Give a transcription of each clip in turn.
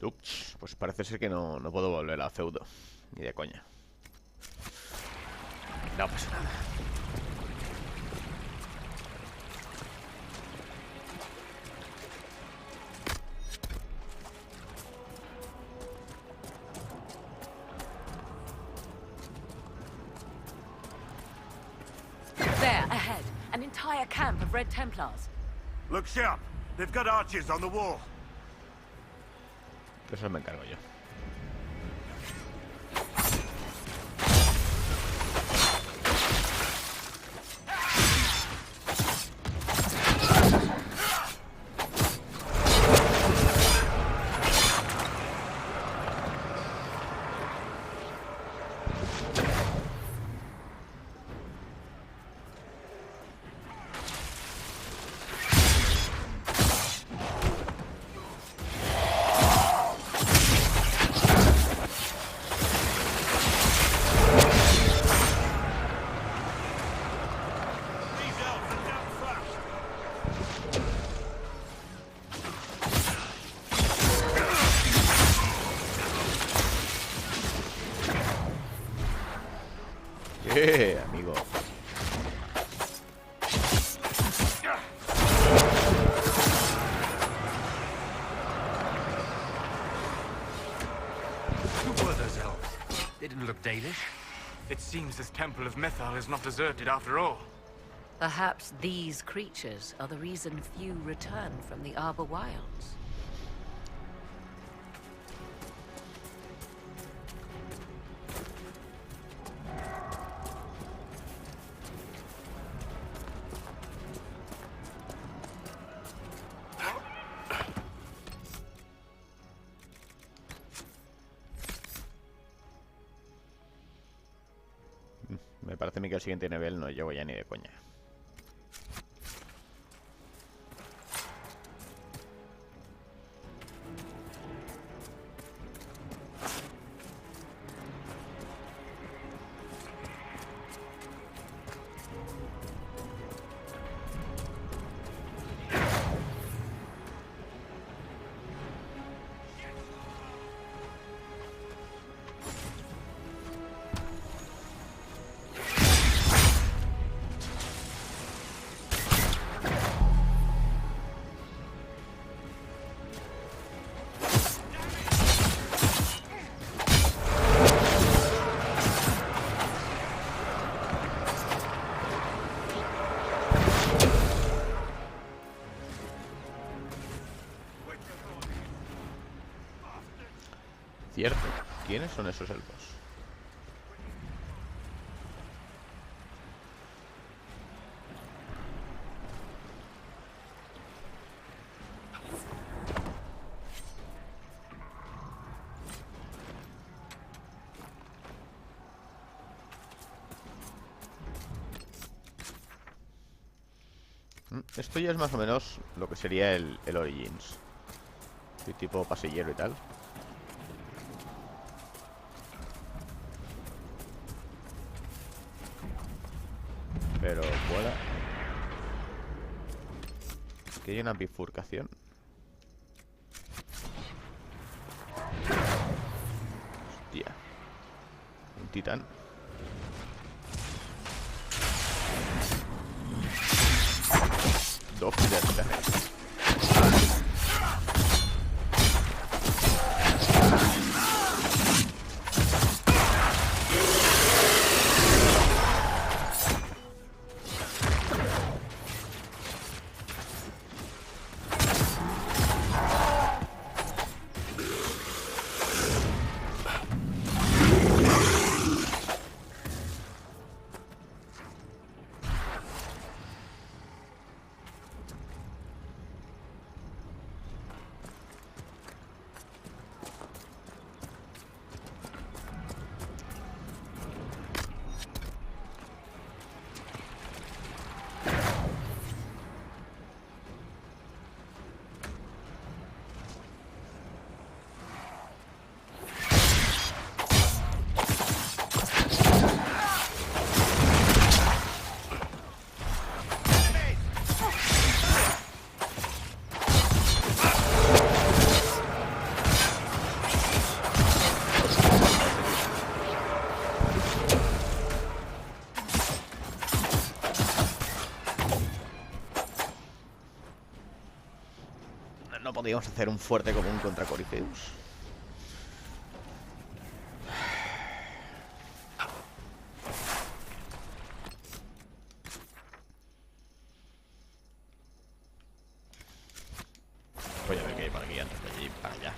Ups, pues parece ser que no puedo volver a feudo. Ni de coña. No pasa nada. There, ahead. An entire camp of Red Templars. Look sharp. They've got archers on the wall. Eso me encargo yo. Amigo. Who were those elves? They didn't look Danish. It seems this temple of Mythal is not deserted after all. Perhaps these creatures are the reason few return from the Arbor Wilds. Me parece a mí que al siguiente nivel no llego ya ni de coña. Cierto. ¿Quiénes son esos elfos? Esto ya es más o menos lo que sería el Origins. Sí, tipo pasillero y tal. Pero vuela. Aquí hay una bifurcación. Hostia. Un titán. Dos titanes. no podíamos hacer un fuerte común contra Corypheus. Voy a ver qué hay por aquí antes de allí para allá.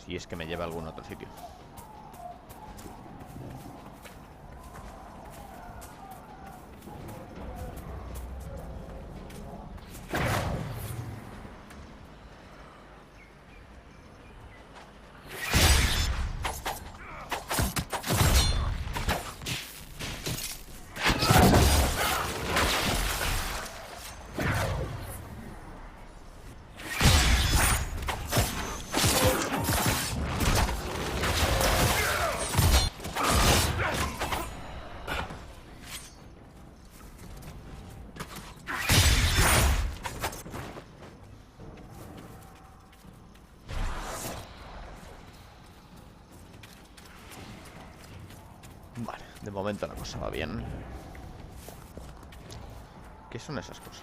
Si es que me lleva a algún otro sitio. Vale, de momento la cosa va bien. ¿Qué son esas cosas?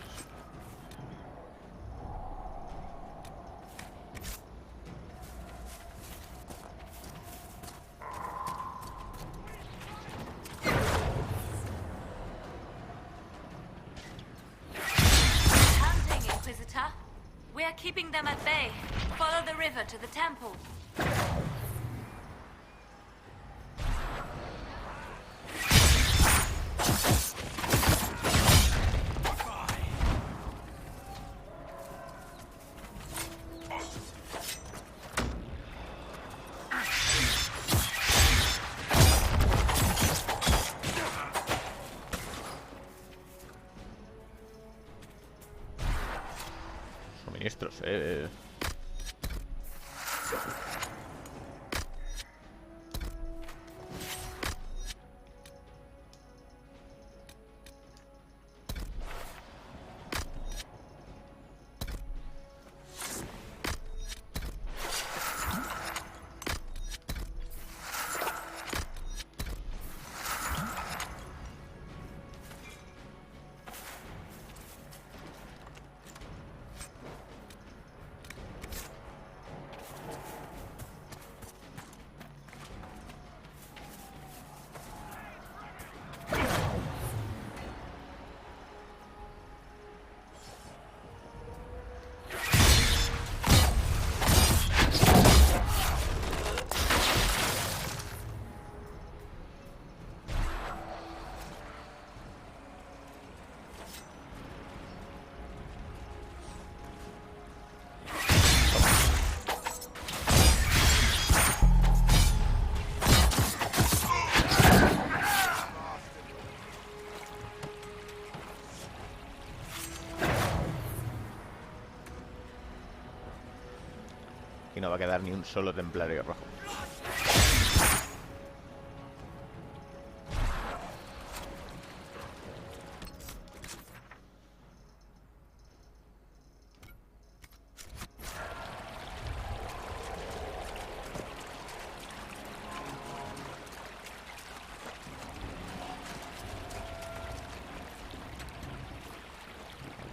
Hunting, Inquisitor. We are keeping them at bay. Follow the river to the temple. Suministros, y no va a quedar ni un solo templario rojo.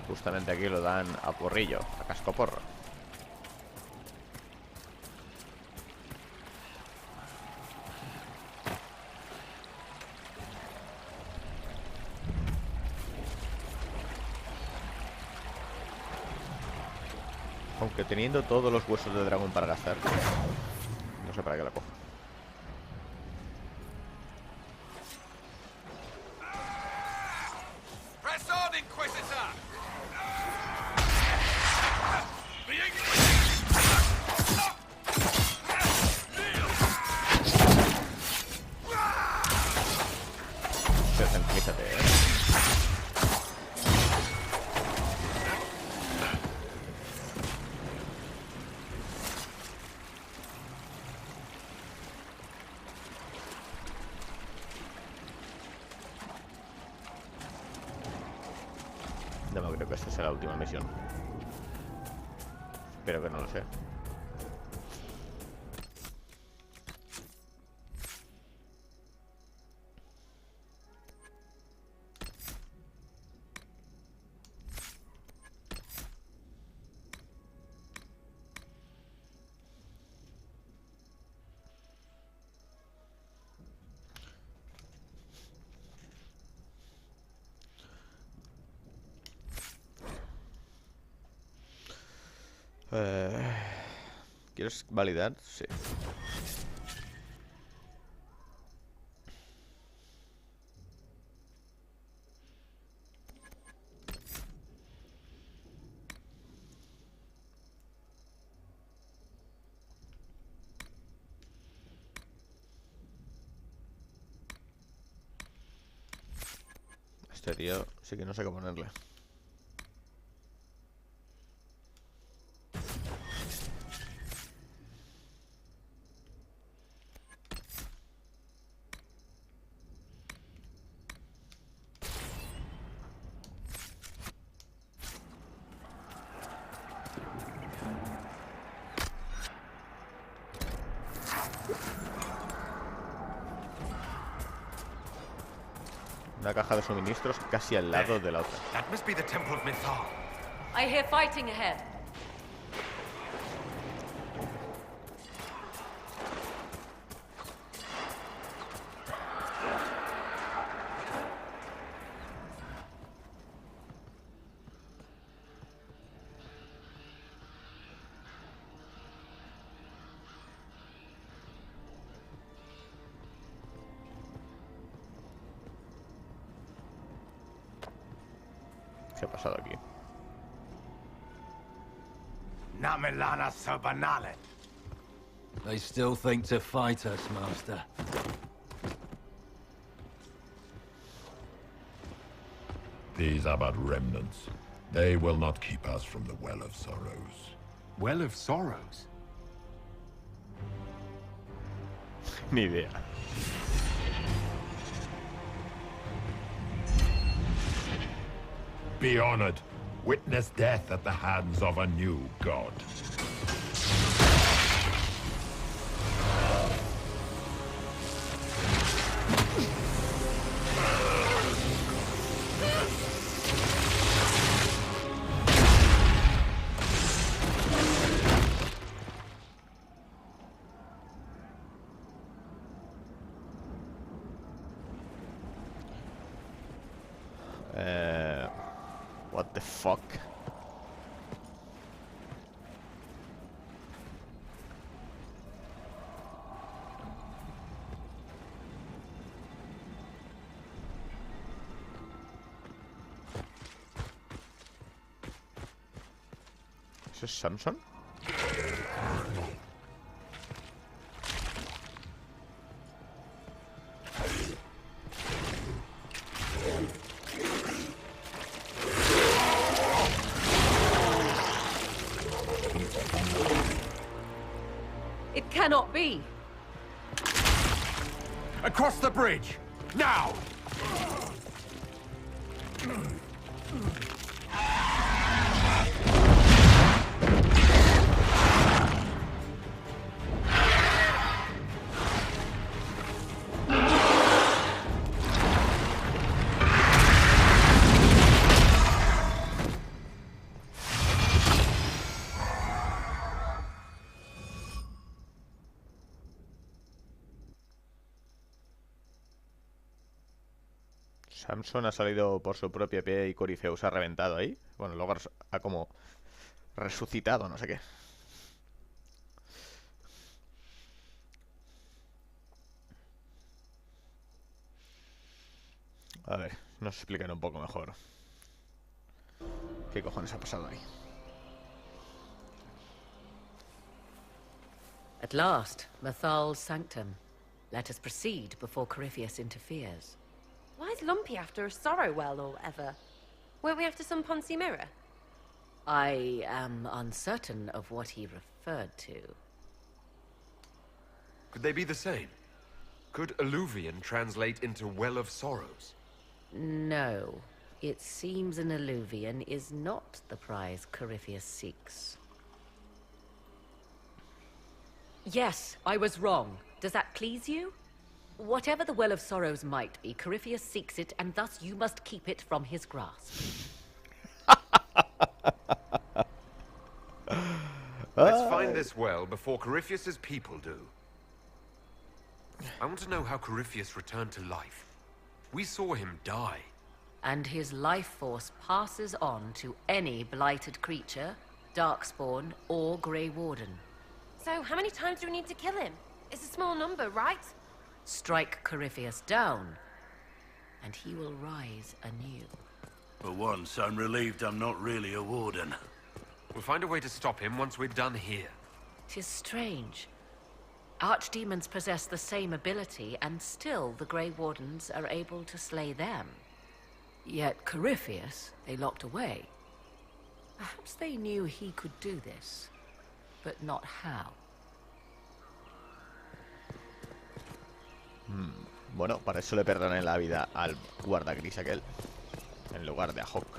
Justamente aquí lo dan a porrillo, a cascoporro. Aunque teniendo todos los huesos de dragón para gastar, no sé para qué la cojo. Press on, Inquisitor! Tranquilízate, No creo que esta sea la última misión. Espero que no lo sea. ¿Quieres validar? Sí. Este tío sí que no sé qué ponerle. Una caja de suministros casi al lado de la otra. That must be the Temple of Mythal. I hear fighting ahead. ¿Qué ha pasado aquí? Namelana Sobanale. They still think to fight us, Master. These are but remnants. They will not keep us from the Well of Sorrows. Well of Sorrows? Ni idea. Be honored. Witness death at the hands of a new god. What the fuck? ¿Eso es Samson? It cannot be. Across the bridge! Now! Samson ha salido por su propio pie y Corifeus ha reventado ahí. Bueno, luego ha como resucitado, no sé qué. A ver, nos explican un poco mejor qué cojones ha pasado ahí. At last, Mythal's sanctum. Let us proceed before Corypheus interferes. Why is Lumpy after a sorrow well or whatever? Weren't we after some Ponzi mirror? I am uncertain of what he referred to. Could they be the same? Could Alluvian translate into Well of Sorrows? No. It seems an alluvian is not the prize Corypheus seeks. Yes, I was wrong. Does that please you? Whatever the Well of Sorrows might be, Corypheus seeks it, and thus you must keep it from his grasp. Let's find this well before Corypheus's people do. I want to know how Corypheus returned to life. We saw him die. And his life force passes on to any blighted creature, Darkspawn, or Grey Warden. So, how many times do we need to kill him? It's a small number, right? Strike Corypheus down, and he will rise anew. For once, I'm relieved I'm not really a warden. We'll find a way to stop him once we're done here. 'Tis strange. Archdemons possess the same ability, and still the Grey Wardens are able to slay them. Yet Corypheus they locked away. Perhaps they knew he could do this, but not how. Bueno, para eso le perdoné la vida al guarda gris aquel, en lugar de a Hawk.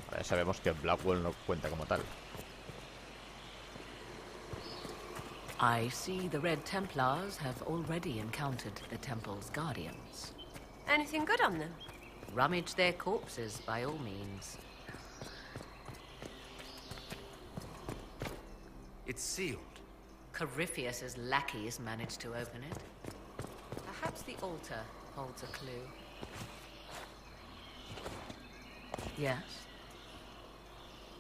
Ahora ya sabemos que Blackwell no cuenta como tal. I see the Red Templars have already encountered the temple's guardians. Anything good on them? Rummage their corpses, by all means. It's sealed. Corypheus's lackeys managed to open it. Perhaps the altar holds a clue. Yes?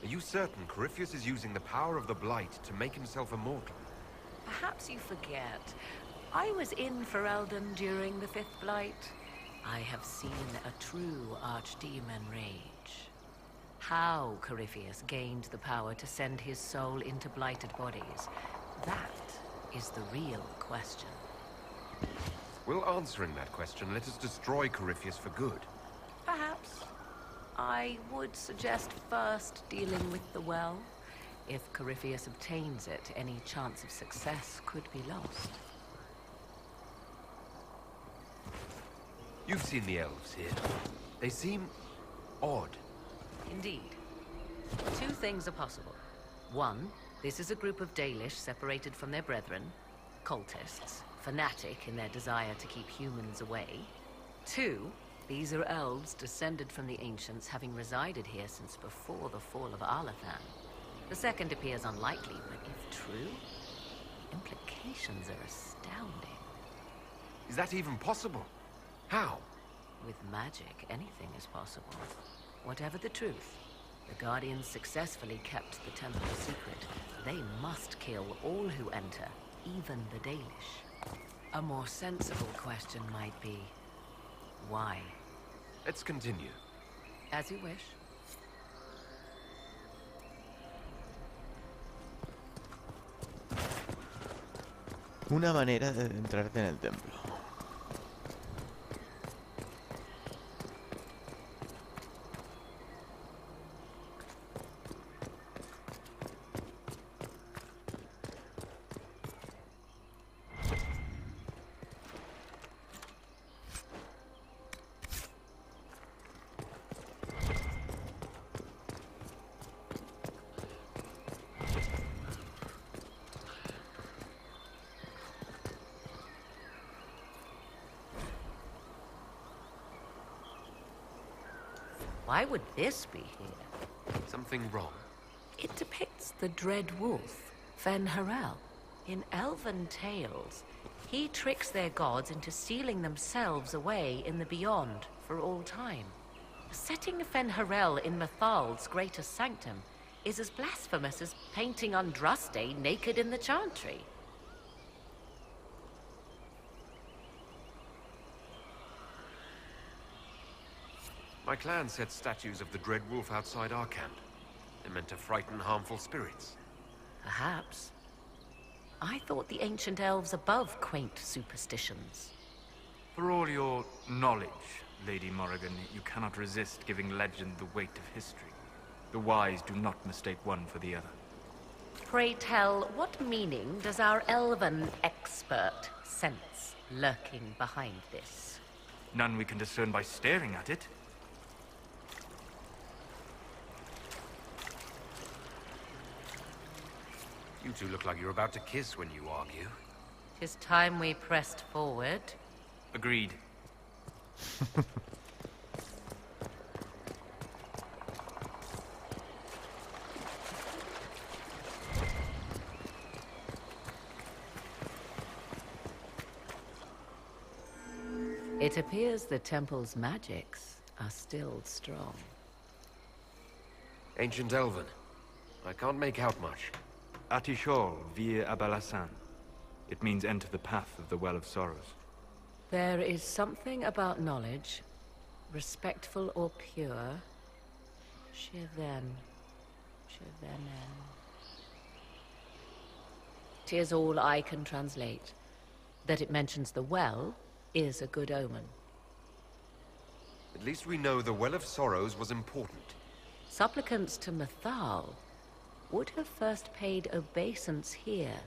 Are you certain Corypheus is using the power of the Blight to make himself immortal? Perhaps you forget. I was in Ferelden during the Fifth Blight. I have seen a true archdemon rage. How Corypheus gained the power to send his soul into blighted bodies, that is the real question. Will answering that question let us destroy Corypheus for good? Perhaps. I would suggest first dealing with the well. If Corypheus obtains it, any chance of success could be lost. You've seen the elves here. They seem odd. Indeed. Two things are possible. One, this is a group of Dalish separated from their brethren, cultists, fanatic in their desire to keep humans away. Two, these are elves descended from the ancients, having resided here since before the fall of Arlathan. The second appears unlikely, but if true, implications are astounding. Is that even possible? How? With magic, anything is possible. Whatever the truth, the Guardians successfully kept the temple a secret. They must kill all who enter, even the Dalish. A more sensible question might be, why? Let's continue. As you wish. Una manera de entrarte en el templo. Why would this be here? Something wrong? It depicts the Dread Wolf, Fen-Harel. In elven tales, he tricks their gods into sealing themselves away in the beyond for all time. Setting Fen-Harel in Methal's greatest sanctum is as blasphemous as painting Andraste naked in the chantry. My clan set statues of the Dread Wolf outside our camp. They're meant to frighten harmful spirits. Perhaps. I thought the ancient elves above quaint superstitions. For all your knowledge, Lady Morrigan, you cannot resist giving legend the weight of history. The wise do not mistake one for the other. Pray tell, what meaning does our elven expert sense lurking behind this? None we can discern by staring at it. You two look like you're about to kiss when you argue. 'Tis time we pressed forward. Agreed. It appears the temple's magics are still strong. Ancient Elven. I can't make out much. Atishol vir Abalasan. It means enter the path of the Well of Sorrows. There is something about knowledge, respectful or pure. Shivenen. 'Tis all I can translate. That it mentions the well is a good omen. At least we know the Well of Sorrows was important. Supplicants to Mathal would have first paid obeisance here.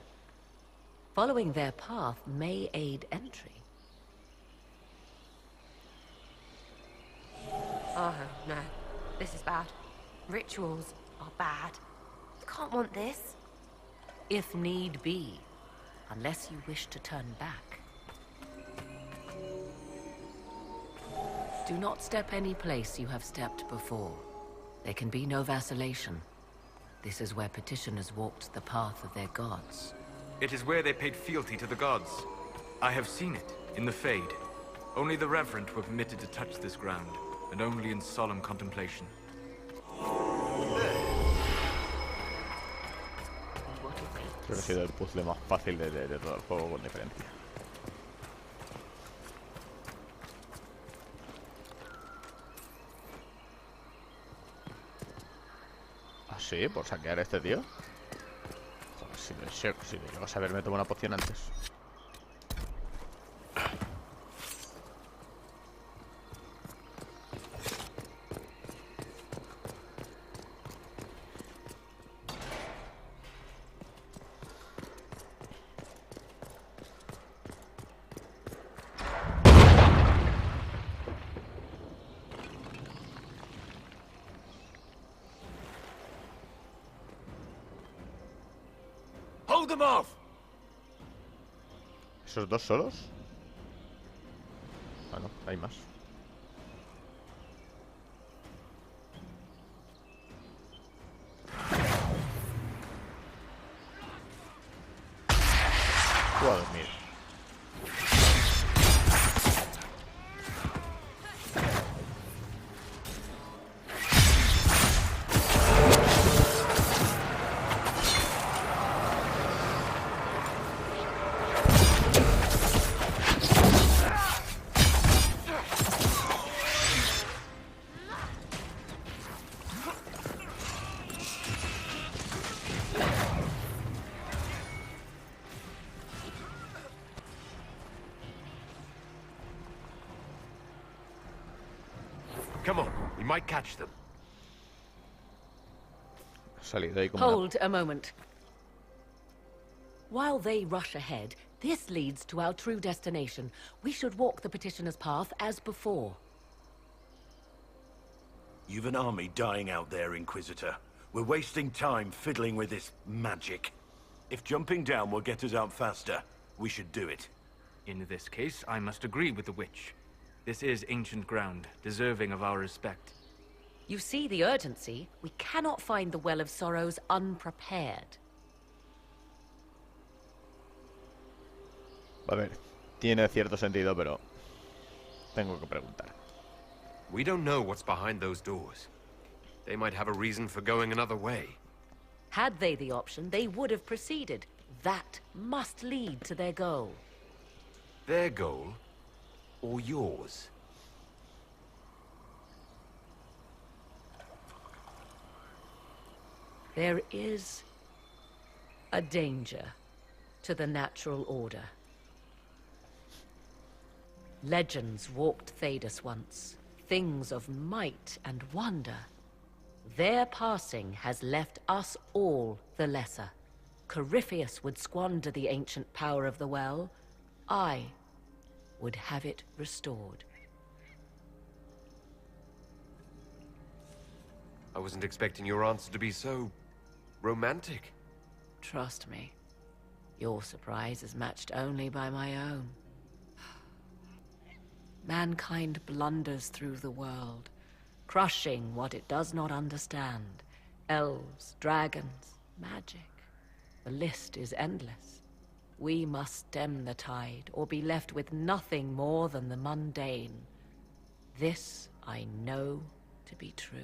Following their path may aid entry. Oh, no. This is bad. Rituals are bad. You can't want this. If need be, unless you wish to turn back. Do not step any place you have stepped before. There can be no vacillation. This is where petitioners walked the path of their gods. It is where they paid fealty to the gods. I have seen it, in the Fade. Only the Reverent were permitted to touch this ground, and only in solemn contemplation. Creo que ha sido el puzzle más fácil de todo el juego, con diferencia. ¿Ah, sí? ¿Por saquear a este tío? Joder, si me llego a saber, me tomo una poción antes. Hold them off! ¿Esos dos solos? Ah, no, hay más. Tú a dormir. Come on, we might catch them. Ha salido ahí como Hold a moment. While they rush ahead, this leads to our true destination. We should walk the petitioner's path as before. You've an army dying out there, Inquisitor. We're wasting time fiddling with this magic. If jumping down will get us out faster, we should do it. In this case, I must agree with the witch. This is ancient ground, deserving of our respect. You see the urgency. We cannot find the Well of Sorrows unprepared. A ver, tiene cierto sentido, pero tengo que preguntar. We don't know what's behind those doors. They might have a reason for going another way. Had they the option, they would have proceeded. That must lead to their goal. Their goal? Or yours? There is a danger to the natural order. Legends walked Thedas once, things of might and wonder. Their passing has left us all the lesser. Corypheus would squander the ancient power of the well. I would have it restored. I wasn't expecting your answer to be so romantic. Trust me, your surprise is matched only by my own. Mankind blunders through the world, crushing what it does not understand. Elves, dragons, magic. The list is endless. We must stem the tide, or be left with nothing more than the mundane. This I know to be true.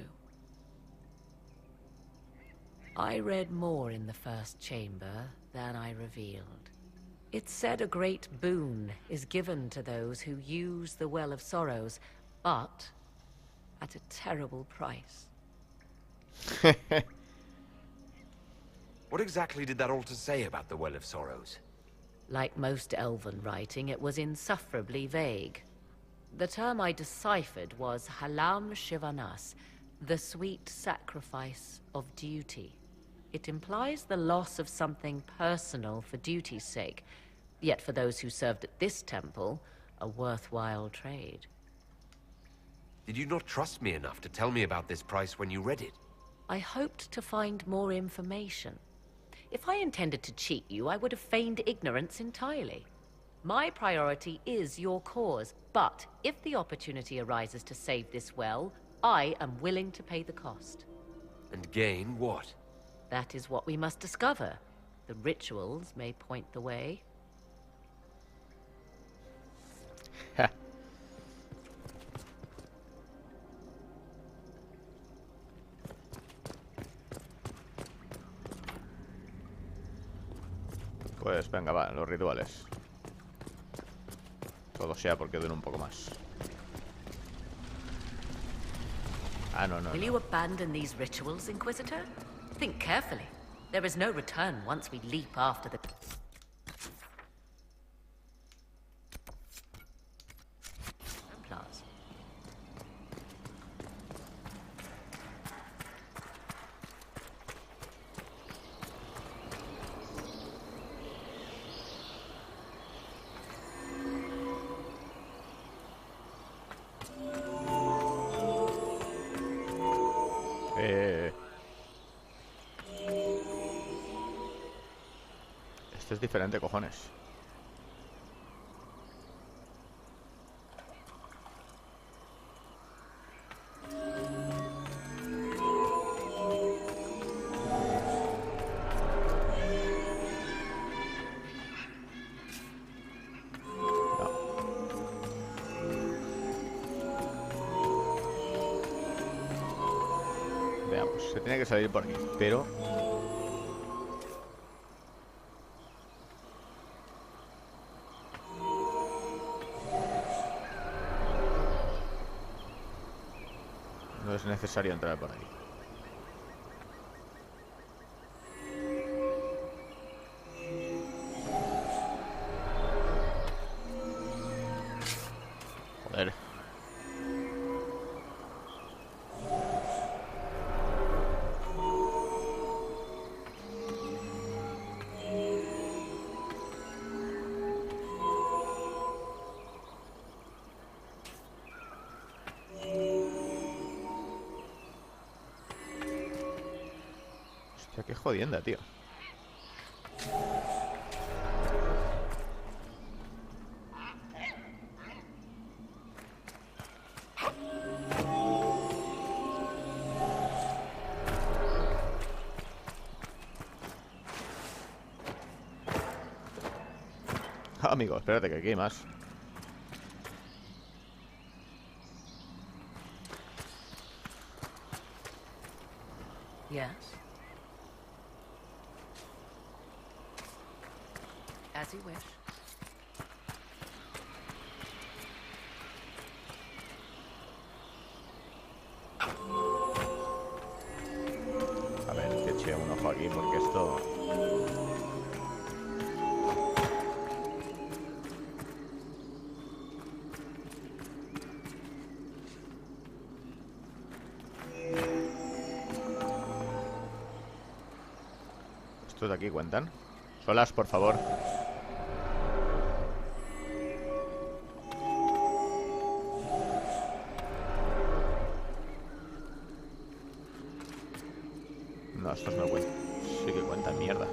I read more in the first chamber than I revealed. It said a great boon is given to those who use the Well of Sorrows, but at a terrible price. What exactly did that altar say about the Well of Sorrows? Like most elven writing, it was insufferably vague. The term I deciphered was Halam Shivanas, the sweet sacrifice of duty. It implies the loss of something personal for duty's sake, yet for those who served at this temple, a worthwhile trade. Did you not trust me enough to tell me about this price when you read it? I hoped to find more information. If I intended to cheat you, I would have feigned ignorance entirely. My priority is your cause, but if the opportunity arises to save this well, I am willing to pay the cost. And gain what? That is what we must discover. The rituals may point the way. Pues venga, va, los rituales. Todo sea porque dure un poco más. Ah, no. Will you abandon these rituals, Inquisitor? Think carefully. There is no return once we leap after the... Templars. Este es diferente, cojones. Veamos, se tiene que salir por aquí, pero... no es necesario entrar por ahí. Joder. Hostia, qué jodienda, tío. Ah, amigo, espérate que aquí hay más. Yes? As you wish. A ver, que eche un ojo aquí porque esto... ¿Estos de aquí cuentan? Solas, por favor. No, estos no cuentan. Sí que cuentan, mierda.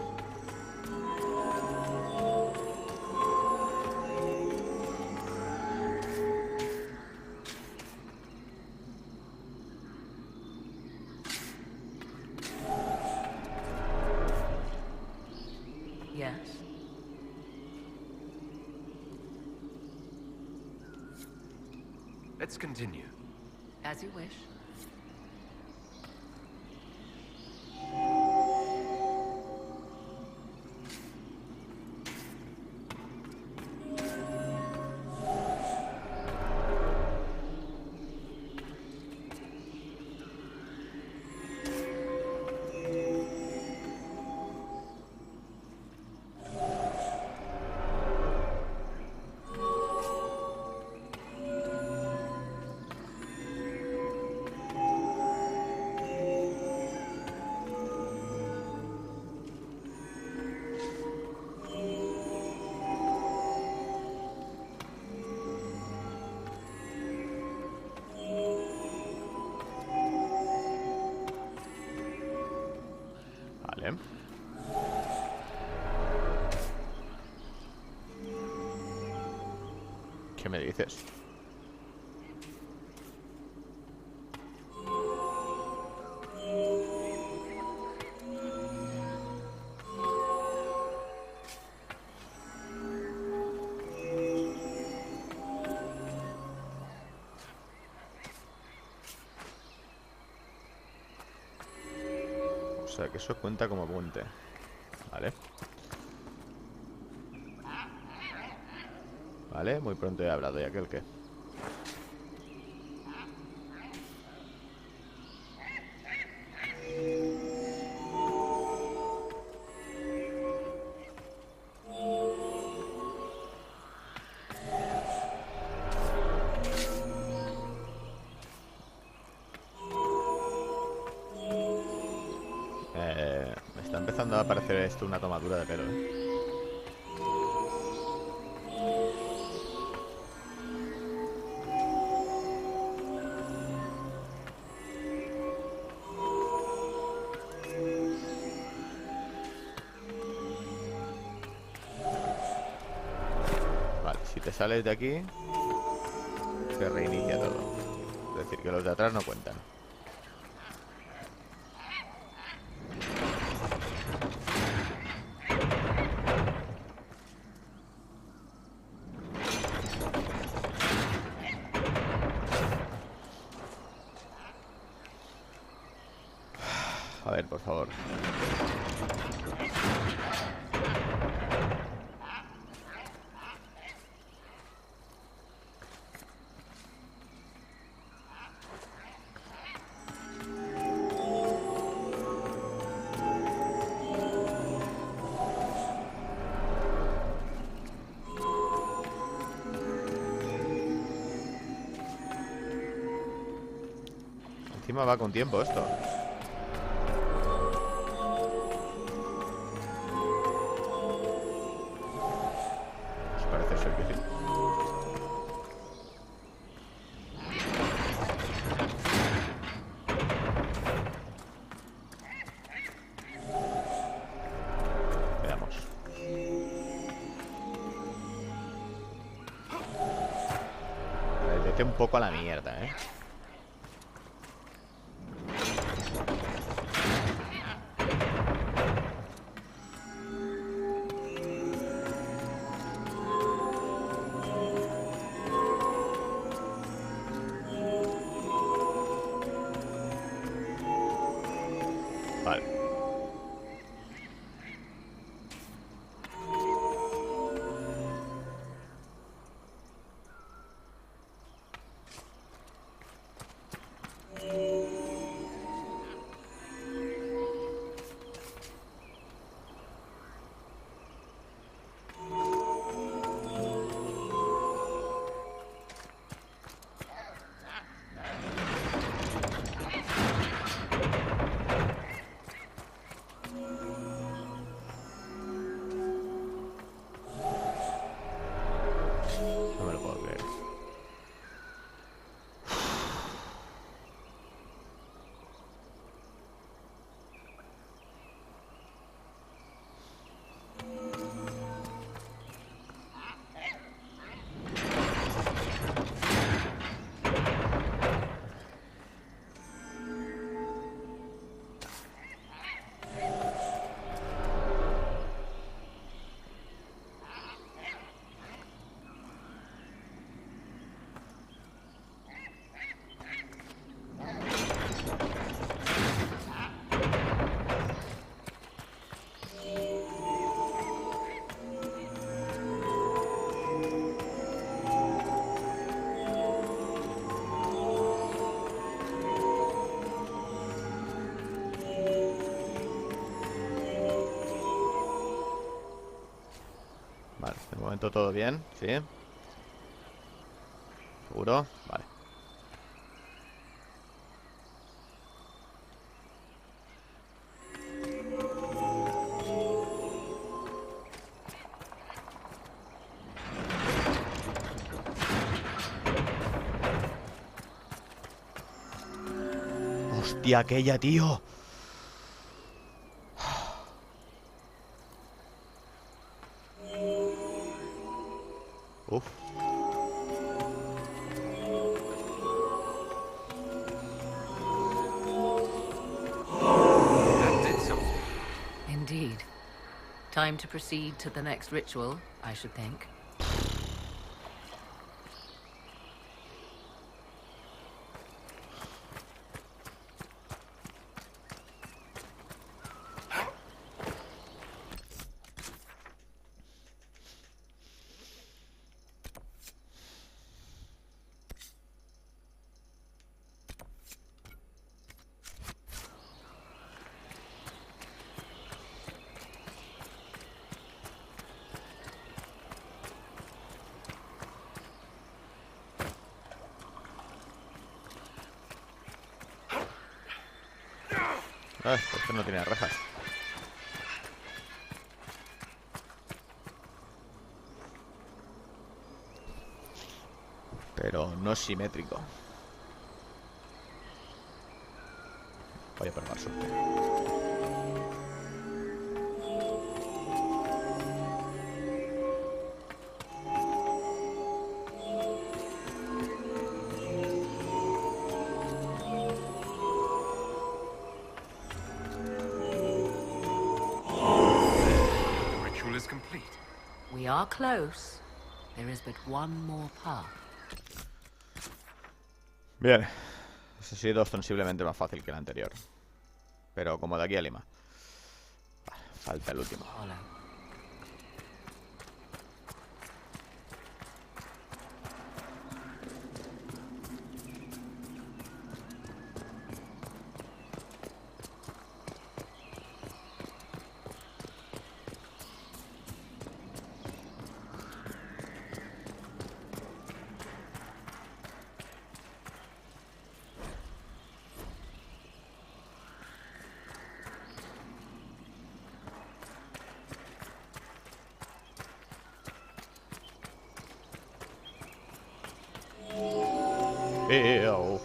Yes? Let's continue. As you wish. Vale. ¿Qué me dices? O sea, que eso cuenta como puente. Vale. Vale, muy pronto he hablado ya que el que. Me está empezando a parecer esto una tomadura de pelo, ¿eh? Vale, si te sales de aquí, se reinicia todo. Es decir, que los de atrás no cuentan. A ver, por favor. Encima va con tiempo esto. Pues parece ser que sí. Veamos. Vete un poco a la mierda, ¿eh? Vale. momento todo bien, ¿sí? ¿Seguro? Vale. ¡Hostia, aquella, tío! Uf. That did something. Indeed. Time to proceed to the next ritual, I should think. Esto no tiene rejas. Pero no es simétrico. Voy a probar suerte. The ritual is complete. We are close. There is but one more path. Bien. Este ha sido ostensiblemente más fácil que el anterior. Pero como de aquí a Lima. Vale, falta el último. Follow. Oh.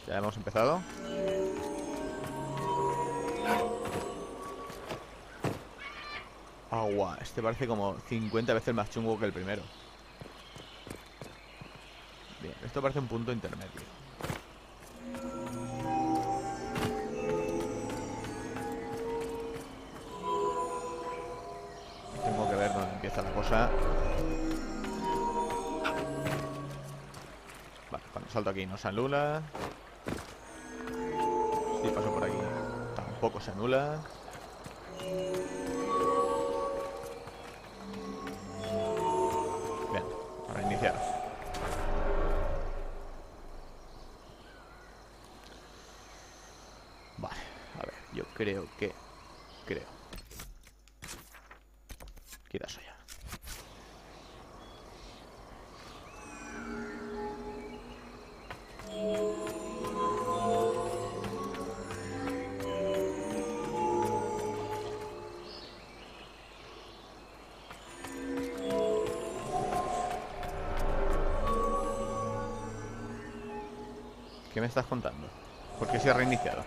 Ya hemos empezado. Agua, este parece como 50 veces más chungo que el primero. Bien, esto parece un punto intermedio. Tengo que ver dónde empieza la cosa. Vale, cuando salto aquí no se anula. Si paso por aquí tampoco se anula. Bien, a reiniciar. Vale, a ver, yo creo que... Quita eso ya. ¿Qué me estás contando? ¿Por qué se ha reiniciado?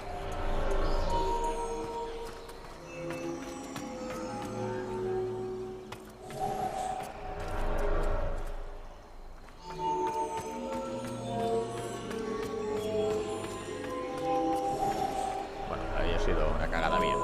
Bueno, ahí ha sido una cagada mía.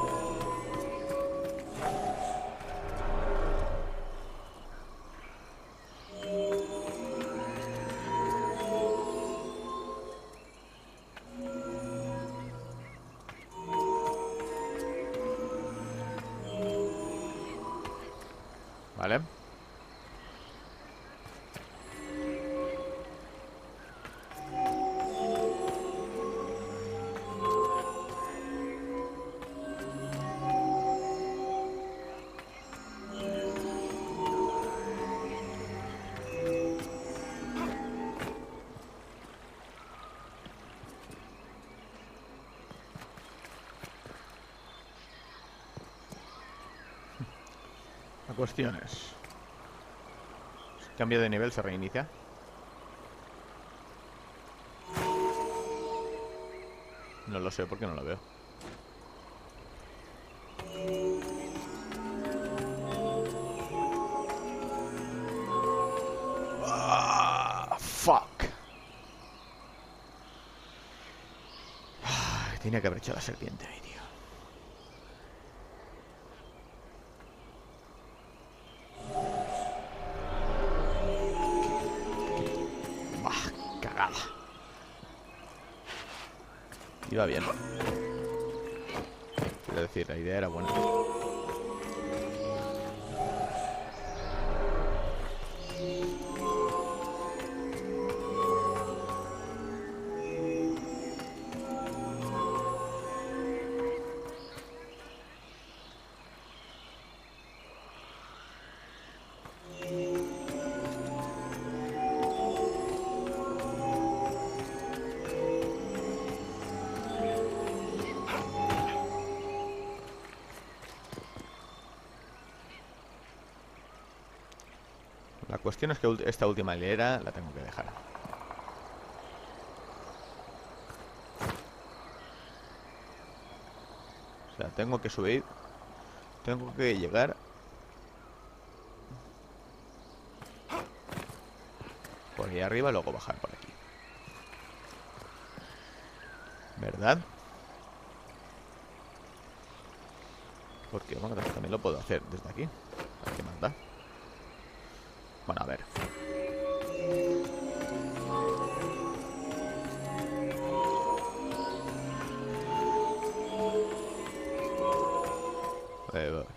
Cuestiones. Cambio de nivel, se reinicia. No lo sé porque no lo veo. Fuck. Tenía que haber echado la serpiente ahí, tío. Cagada. Iba bien. Quiero decir, la idea era buena. La cuestión es que esta última hilera la tengo que dejar. O sea, tengo que subir. Tengo que llegar por ahí arriba y luego bajar por aquí. ¿Verdad? Porque bueno, también lo puedo hacer desde aquí. A ver qué más da. Bueno, a ver.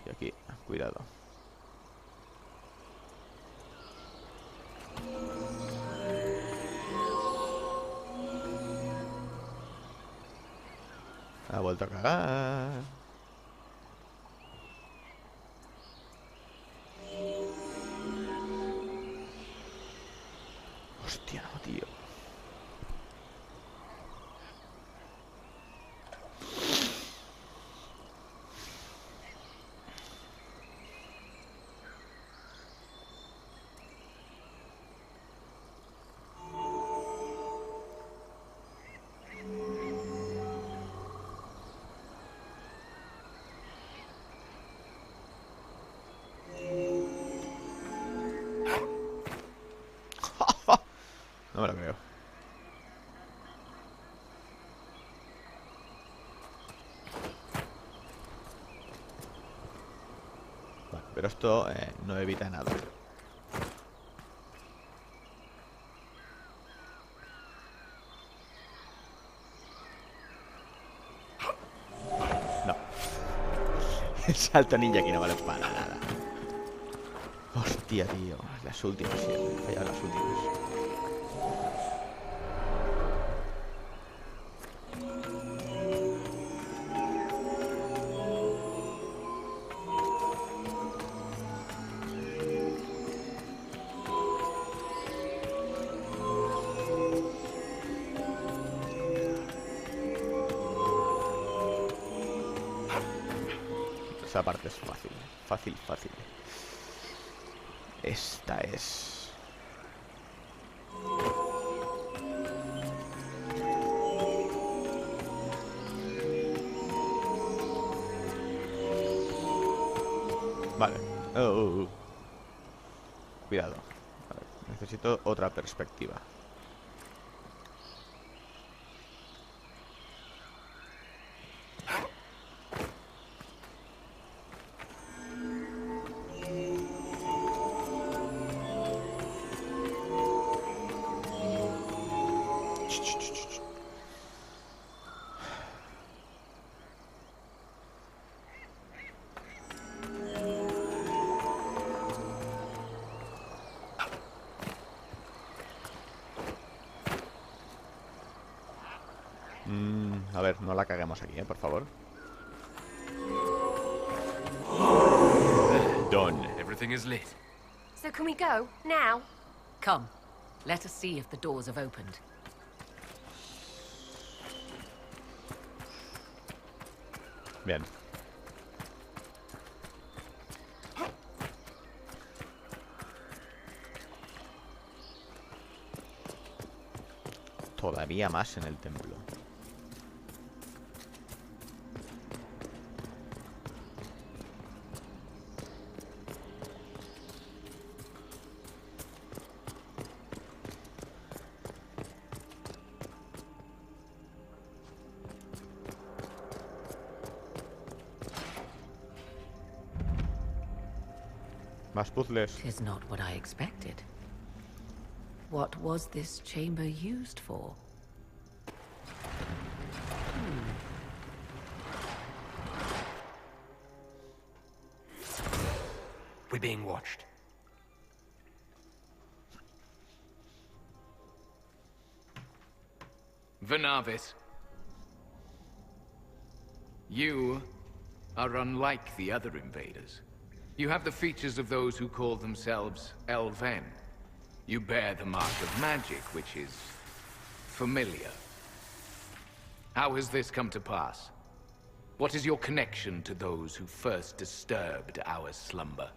Y aquí, cuidado. Ha vuelto a cagar. Hostia, no, tío. No me lo creo. Vale, pero esto no evita nada. No. El salto ninja aquí no vale para nada. Hostia, tío. Las últimas, sí. He fallado las últimas. Esa parte es fácil. Fácil, fácil. Esta es... Vale. Cuidado. A ver, necesito otra perspectiva. A ver, no la caguemos aquí, por favor. Done. Everything is lit. So can we go? Now? Come. Let us see if the doors have opened. Bien. todavía más en el templo. Más puzzles. 'Tis not what I expected. What was this chamber used for? We're being watched. Vernavis. You are unlike the other invaders. You have the features of those who call themselves Elven. You bear the mark of magic, which is familiar. How has this come to pass? What is your connection to those who first disturbed our slumber?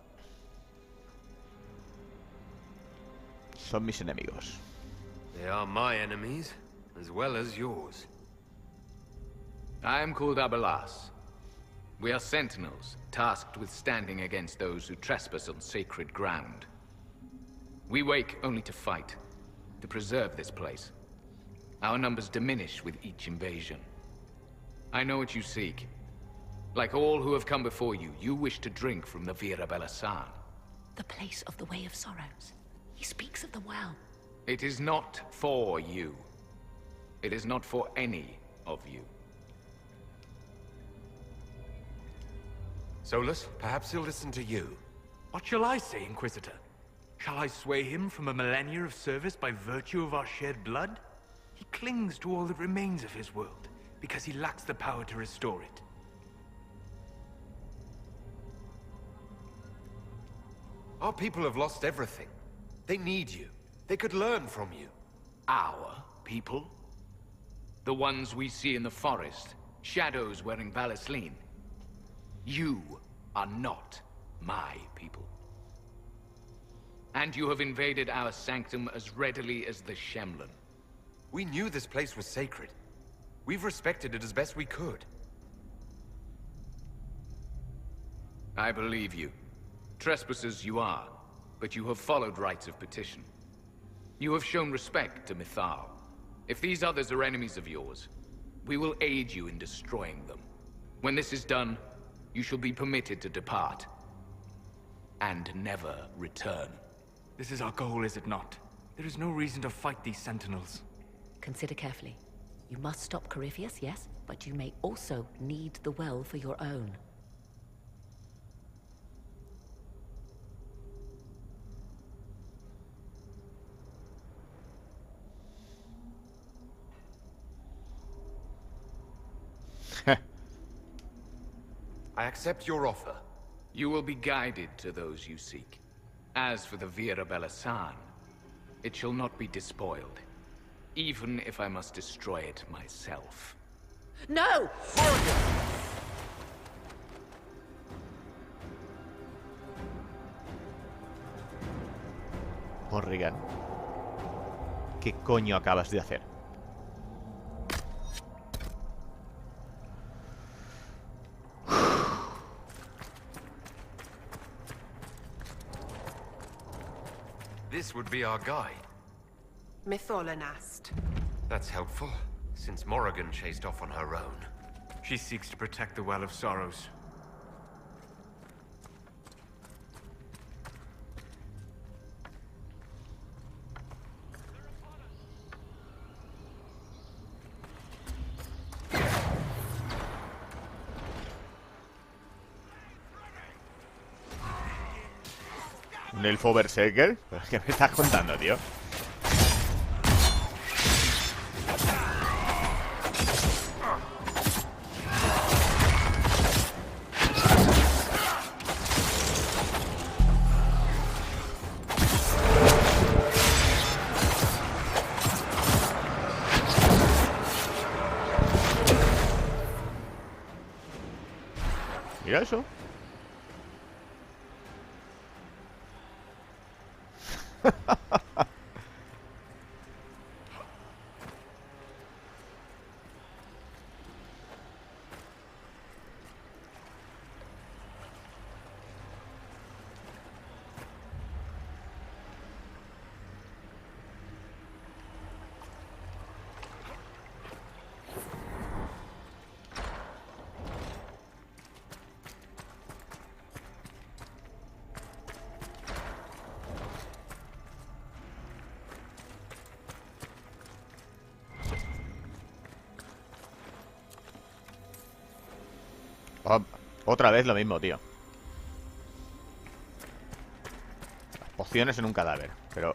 Son mis enemigos. They are my enemies, as well as yours. I am called Abelas. We are sentinels, tasked with standing against those who trespass on sacred ground. We wake only to fight, to preserve this place. Our numbers diminish with each invasion. I know what you seek. Like all who have come before you, you wish to drink from the Vira Belasan. The place of the Way of Sorrows. He speaks of the well. It is not for you. It is not for any of you. Solus, perhaps he'll listen to you. What shall I say, Inquisitor? Shall I sway him from a millennia of service by virtue of our shared blood? He clings to all that remains of his world, because he lacks the power to restore it. Our people have lost everything. They need you. They could learn from you. Our people? The ones we see in the forest, shadows wearing Valisleen. You are not my people. And you have invaded our sanctum as readily as the Shemlin. We knew this place was sacred. We've respected it as best we could. I believe you. Trespassers you are, but you have followed rites of petition. You have shown respect to Mythal. If these others are enemies of yours, we will aid you in destroying them. When this is done, you shall be permitted to depart. And never return. This is our goal, is it not? There is no reason to fight these sentinels. Consider carefully. You must stop Corypheus, yes, but you may also need the well for your own. I accept your offer. You will be guided to those you seek. As for the Vira Belasan, it shall not be despoiled, even if I must destroy it myself. No! Morrigan, ¿qué coño acabas de hacer? This would be our guide. Mytholanast. That's helpful, since Morrigan chased off on her own. She seeks to protect the Well of Sorrows. ¿Un elfo berserker? ¿Qué me estás contando, tío? Mira eso. Oh, otra vez lo mismo, tío. Las pociones en un cadáver, pero...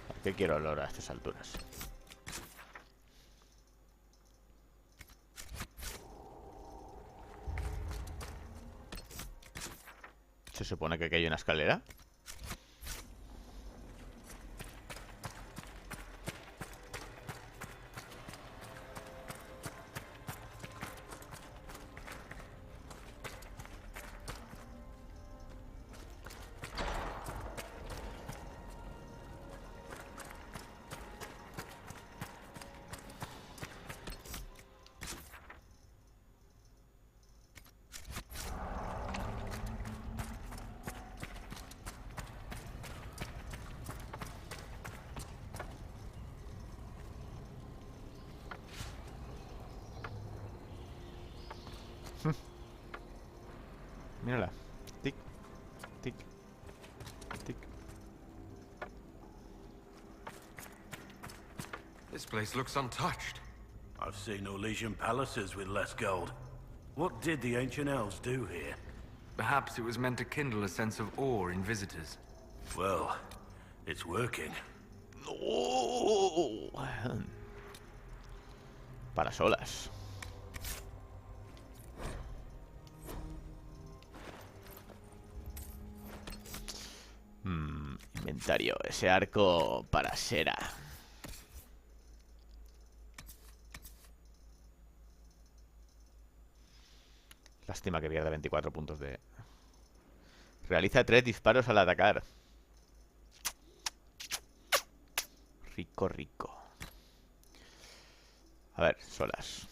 ¿Por qué quiero olor a estas alturas? Se supone que aquí hay una escalera. Mírala. Tic, tic, tic. This place looks untouched. I've seen Orlesian palaces with less gold. What did the ancient elves do here? Perhaps it was meant to kindle a sense of awe in visitors. Well, it's working. No. Para solas. Inventario. Ese arco para Sera. Lástima que pierda 24 puntos de... Realiza 3 disparos al atacar. Rico, rico. A ver, solas.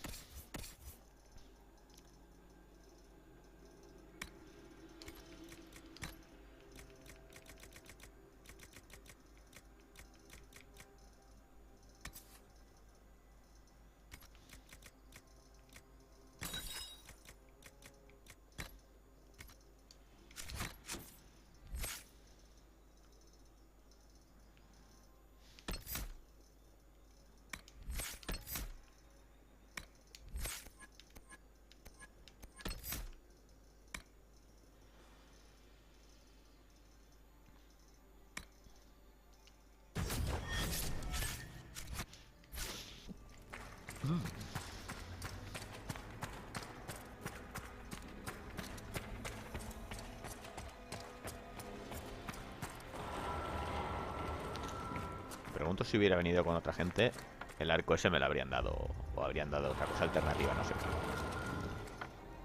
Pregunto si hubiera venido con otra gente, el arco ese me lo habrían dado, o habrían dado otra cosa alternativa, no sé.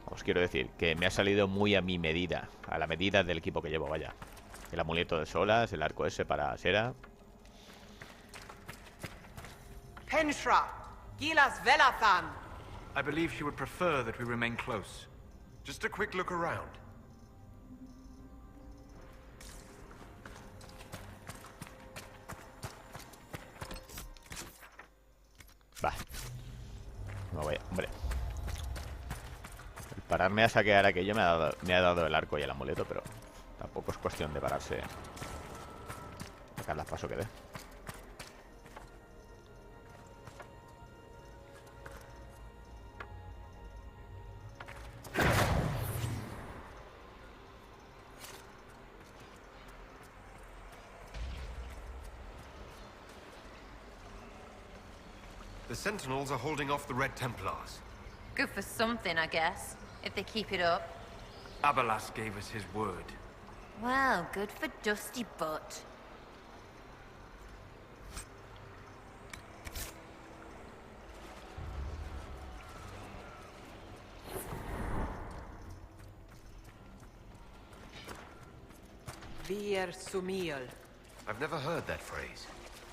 Os quiero decir que me ha salido muy a mi medida, a la medida del equipo que llevo, vaya. El amuleto de solas, el arco ese para Sera. Penshra, Gilas Velathan. I believe she would prefer that we remain close. Just a quick look around. Va. No voy, hombre. El pararme a saquear aquello me ha dado el arco y el amuleto, pero tampoco es cuestión de pararse. Sacar las paso que dé. The Sentinels are holding off the Red Templars. Good for something, I guess, if they keep it up. Abalas gave us his word. Well, good for Dusty Butt. Vir Sumiel. I've never heard that phrase.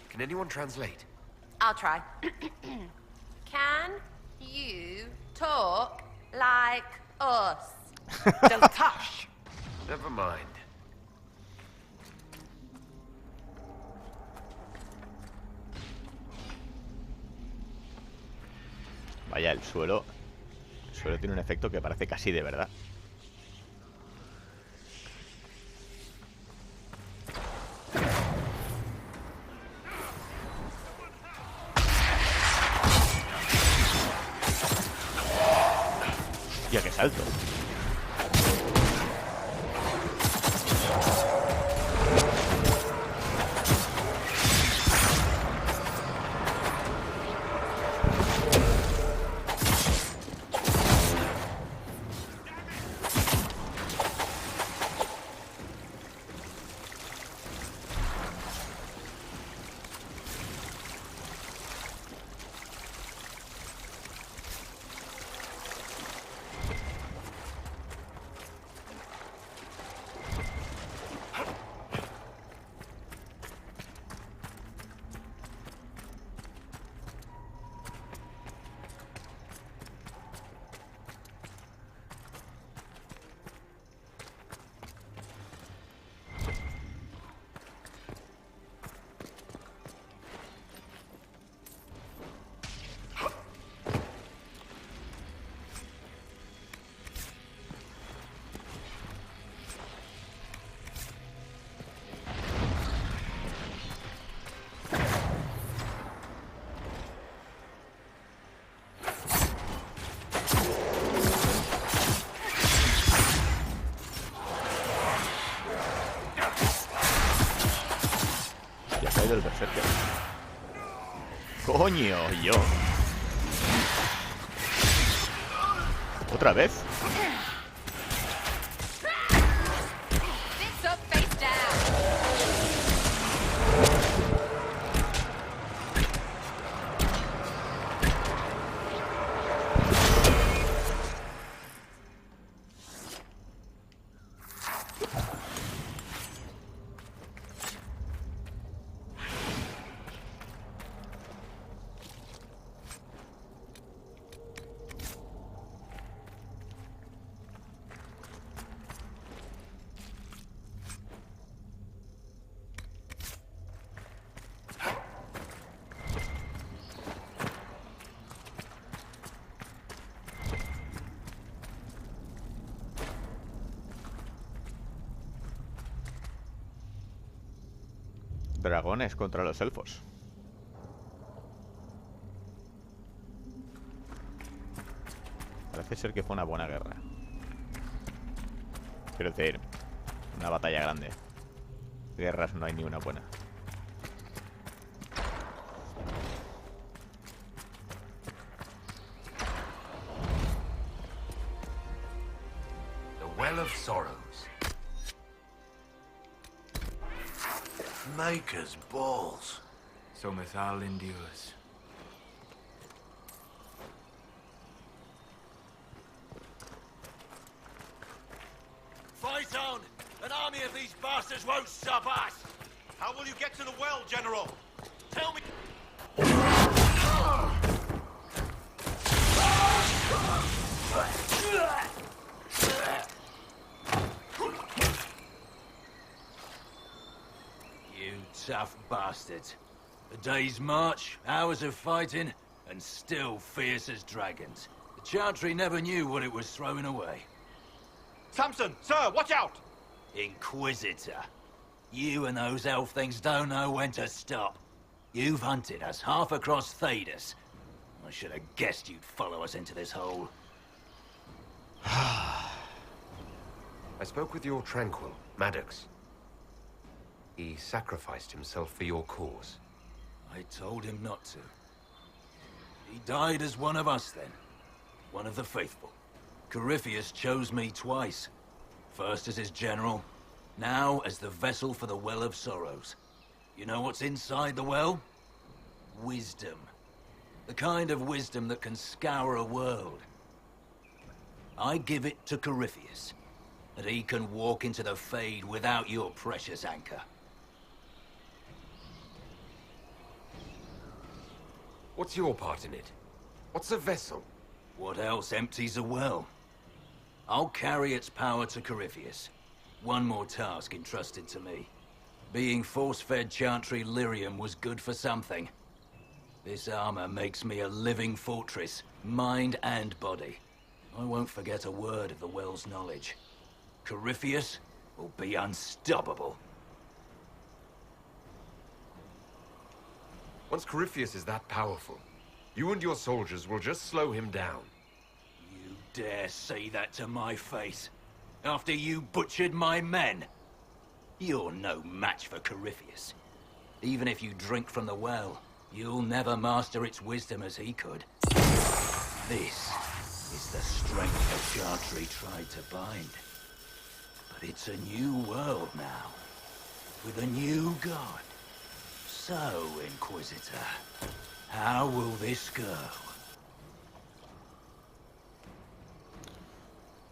Can anyone translate? I'll try. Can you talk like us? Deltash. Never mind. Vaya, el suelo. El suelo tiene un efecto que parece casi de verdad. salto. Del berserker. Coño, yo. ¿Otra vez? Dragones contra los elfos. Parece ser que fue una buena guerra. Quiero decir, una batalla grande. Guerras no hay ni una buena. The Well of Sorrows. Maker's balls. So Mithal endures. Fight on! An army of these bastards won't stop us! How will you get to the well, General? Tell me... You tough bastards. A day's march, hours of fighting, and still fierce as dragons. The Chantry never knew what it was throwing away. Samson, sir, watch out! Inquisitor. You and those elf things don't know when to stop. You've hunted us half across Thedas. I should have guessed you'd follow us into this hole. I spoke with your Tranquil, Maddox. He sacrificed himself for your cause. I told him not to. He died as one of us then. One of the faithful. Corypheus chose me twice. First as his general, now as the vessel for the Well of Sorrows. You know what's inside the well? Wisdom. The kind of wisdom that can scour a world. I give it to Corypheus, that he can walk into the Fade without your precious anchor. What's your part in it? What's a vessel? What else empties a well? I'll carry its power to Corypheus. One more task entrusted to me. Being force-fed Chantry lyrium was good for something. This armor makes me a living fortress, mind and body. I won't forget a word of the well's knowledge. Corypheus will be unstoppable. Once Corypheus is that powerful, you and your soldiers will just slow him down. You dare say that to my face? After you butchered my men? You're no match for Corypheus. Even if you drink from the well, you'll never master its wisdom as he could. This is the strength that Chantry tried to bind. But it's a new world now, with a new god. So, Inquisitor, how will this go?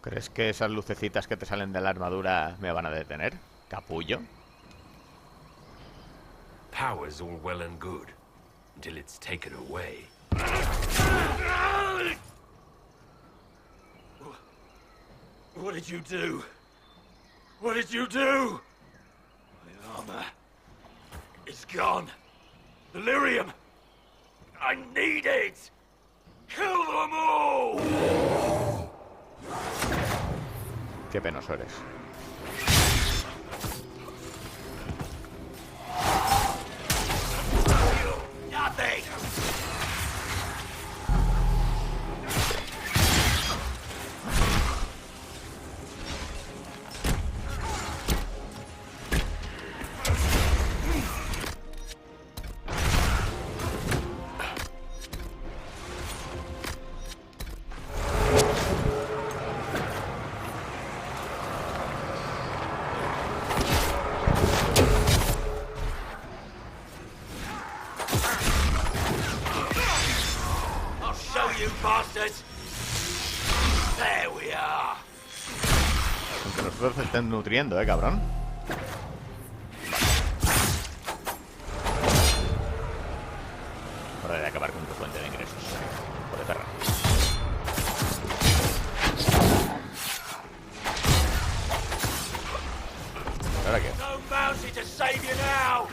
¿Crees que esas lucecitas que te salen de la armadura me van a detener? ¿Capullo? Power's all well and good, until it's taken away. What did you do? What did you do? My armor is gone. Delirium! I need it! Kill them all! Qué penoso eres. Nothing! There we are. Aunque nosotros se estén nutriendo, cabrón. Hora de acabar con tu fuente de ingresos. Joder, perra. ¿Ahora qué? No bounty to save you now.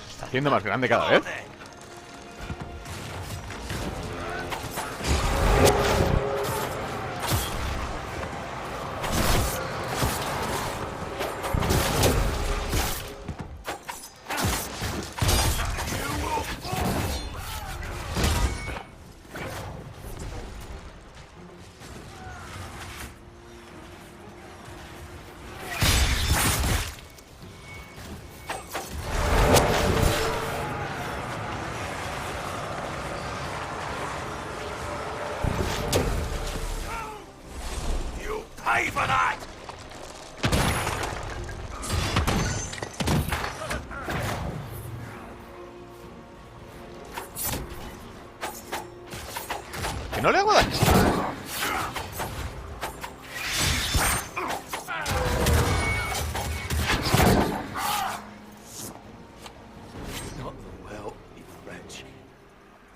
Está haciendo más grande cada vez. Pay for that! Que no le hago daño. Not the well, you wretch.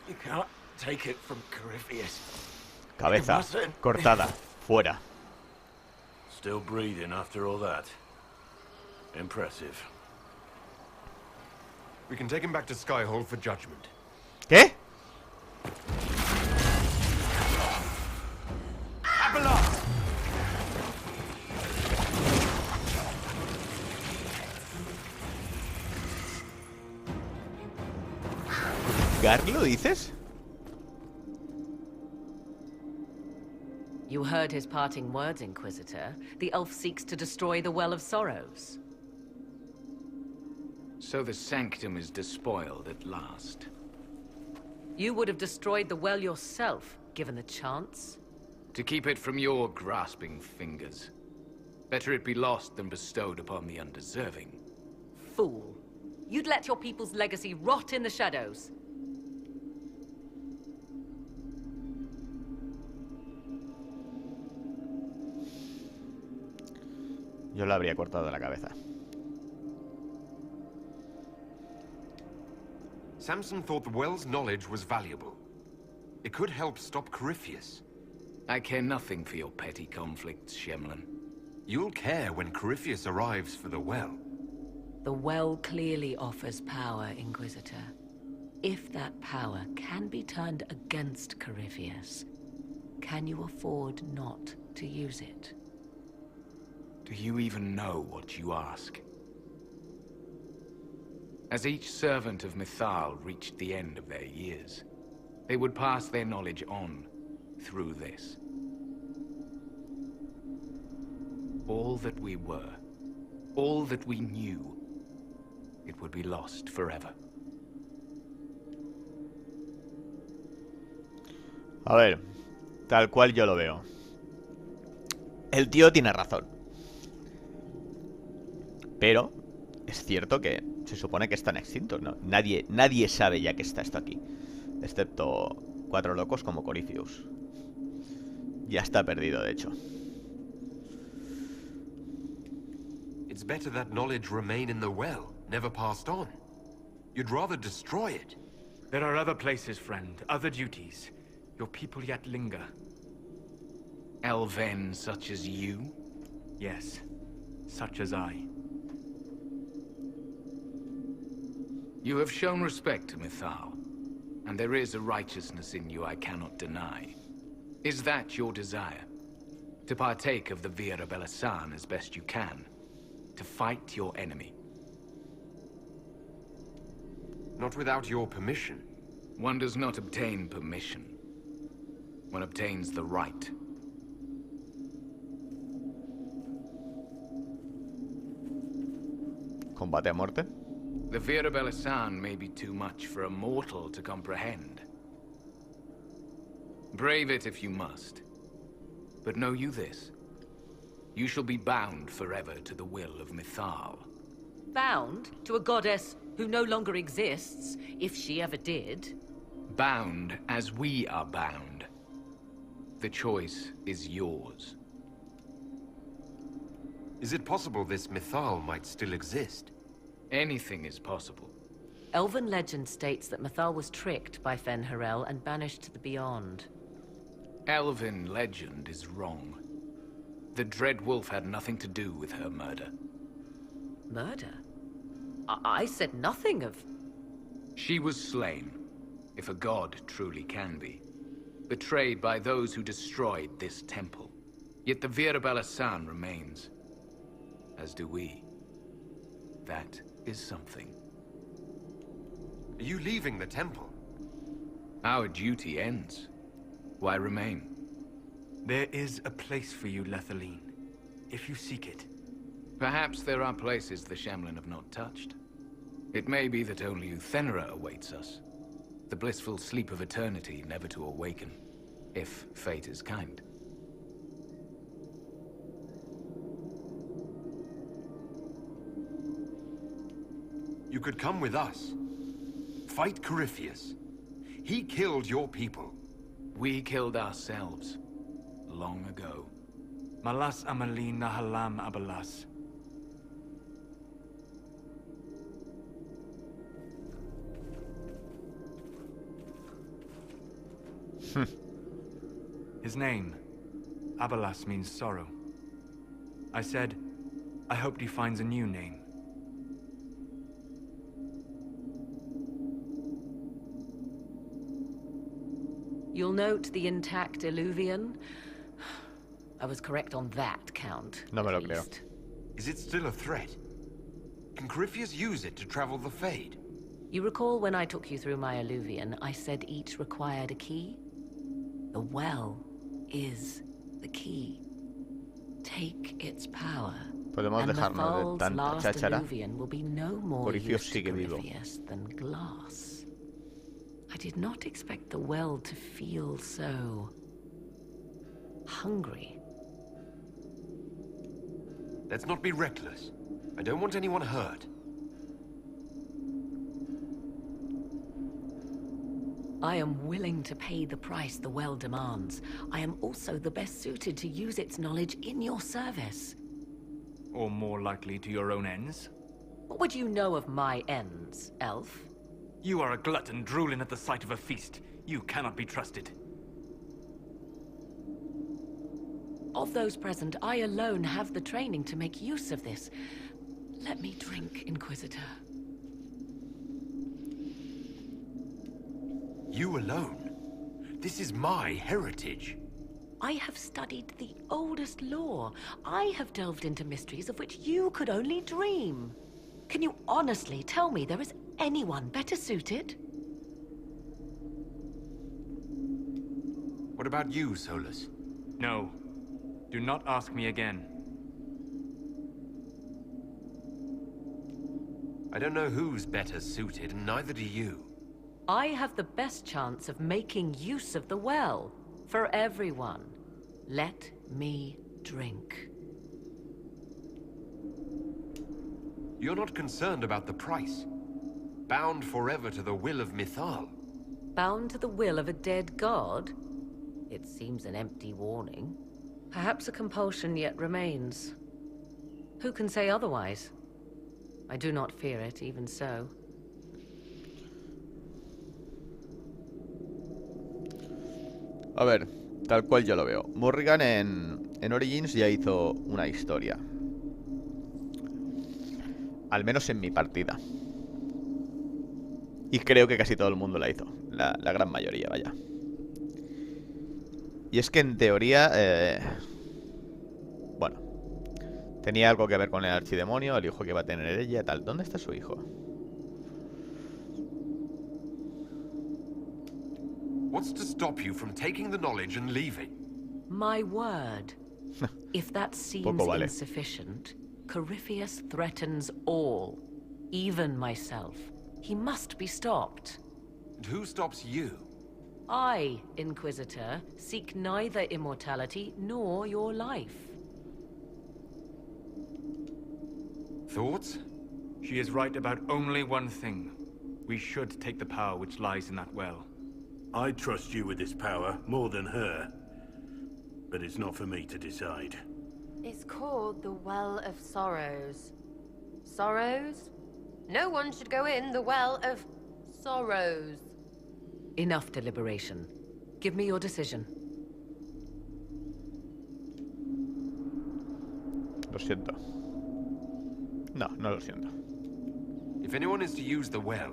You can't take it from Corypheus. Cabeza cortada. Fuera. Still breathing after all that. Impressive. We can take him back to Skyhold for judgment. ¿Qué? ¿Garlo dices? You heard his parting words, Inquisitor. The elf seeks to destroy the Well of Sorrows. So the sanctum is despoiled at last. You would have destroyed the well yourself, given the chance. To keep it from your grasping fingers. Better it be lost than bestowed upon the undeserving. Fool. You'd let your people's legacy rot in the shadows. Yo le habría cortado la cabeza. Samson thought the well's knowledge was valuable. It could help stop Corypheus. I care nothing for your petty conflicts, Shemlin. You'll care when Corypheus arrives for the well. The well clearly offers power, Inquisitor. If that power can be turned against Corypheus, can you afford not to use it? Do you even know what you ask? As each servant of Mythal reached the end of their years, they would pass their knowledge on through this. All that we were, all that we knew, it would be lost forever. A ver, tal cual yo lo veo. El tío tiene razón. Pero es cierto que se supone que están extintos, ¿no? Nadie sabe ya que está esto aquí. Excepto 4 locos como Corypheus. Ya está perdido, de hecho. It's better that knowledge remain in the well, never passed on. You'd rather destroy it. There are other places, friend, other duties. Your people yet linger. Elven such as you? Yes, such as I. You have shown respect to Mythal, and there is a righteousness in you I cannot deny. Is that your desire? To partake of the Via Belasan as best you can? To fight your enemy? Not without your permission. One does not obtain permission. One obtains the right. Combate a muerte. The Via Belasan may be too much for a mortal to comprehend. Brave it if you must. But know you this. You shall be bound forever to the will of Mythal. Bound to a goddess who no longer exists, if she ever did. Bound as we are bound. The choice is yours. Is it possible this Mythal might still exist? Anything is possible. Elven legend states that Mythal was tricked by Fen'Harel and banished to the Beyond. Elven legend is wrong. The Dread Wolf had nothing to do with her murder. Murder? I said nothing of... She was slain, if a god truly can be. Betrayed by those who destroyed this temple. Yet the Via Belasan remains. As do we. That is something. Are you leaving the temple? Our duty ends. Why remain? There is a place for you, Lethaline, if you seek it. Perhaps there are places the Shamlin have not touched. It may be that only Uthenera awaits us. The blissful sleep of eternity, never to awaken, if fate is kind. You could come with us. Fight Corypheus. He killed your people. We killed ourselves. Long ago. Malas Amalin Nahalam Abalas. His name, Abalas, means sorrow. I said, I hoped he finds a new name. You'll note the intact Illuvian. I was correct on that count. No me lo creo. Is it still a threat? Can Corypheus use it to travel the Fade? You recall when I took you through my Illuvian, I said each required a key? The well is the key. Take its power. Podemos and dejarnos de Mythal's tanta last cháchara. Illuvian will be no more Corypheus use to sigue vivo. Corypheus than glass. I did not expect the well to feel so... hungry. Let's not be reckless. I don't want anyone hurt. I am willing to pay the price the well demands. I am also the best suited to use its knowledge in your service. Or more likely to your own ends? What would you know of my ends, elf? You are a glutton drooling at the sight of a feast. You cannot be trusted. Of those present, I alone have the training to make use of this. Let me drink, Inquisitor. You alone? This is my heritage. I have studied the oldest lore. I have delved into mysteries of which you could only dream. Can you honestly tell me there is anyone better suited? What about you, Solus? No. Do not ask me again. I don't know who's better suited, and neither do you. I have the best chance of making use of the well. For everyone. Let me drink. You're not concerned about the price. Bound forever to the will of Mythal. Bound to the will of a dead god? It seems an empty warning. Perhaps a compulsion yet remains. Who can say otherwise? I do not fear it, even so. A ver, tal cual yo lo veo. Morrigan en Origins ya hizo una historia. Al menos en mi partida. Y creo que casi todo el mundo la hizo. La gran mayoría, vaya. Y es que en teoría... bueno. Tenía algo que ver con el archidemonio, el hijo que va a tener ella, tal. ¿Dónde está su hijo? What's to stop you from taking the knowledge and leaving? My word. If that seems insufficient, Corypheus threatens all, even myself. He must be stopped. And who stops you? I, Inquisitor, seek neither immortality nor your life. Thoughts? She is right about only one thing. We should take the power which lies in that well. I trust you with this power more than her. But it's not for me to decide. It's called the Well of Sorrows. Sorrows? No one should go in the Well of Sorrows. Enough deliberation. Give me your decision. Lo siento. No, no lo siento. If anyone is to use the well,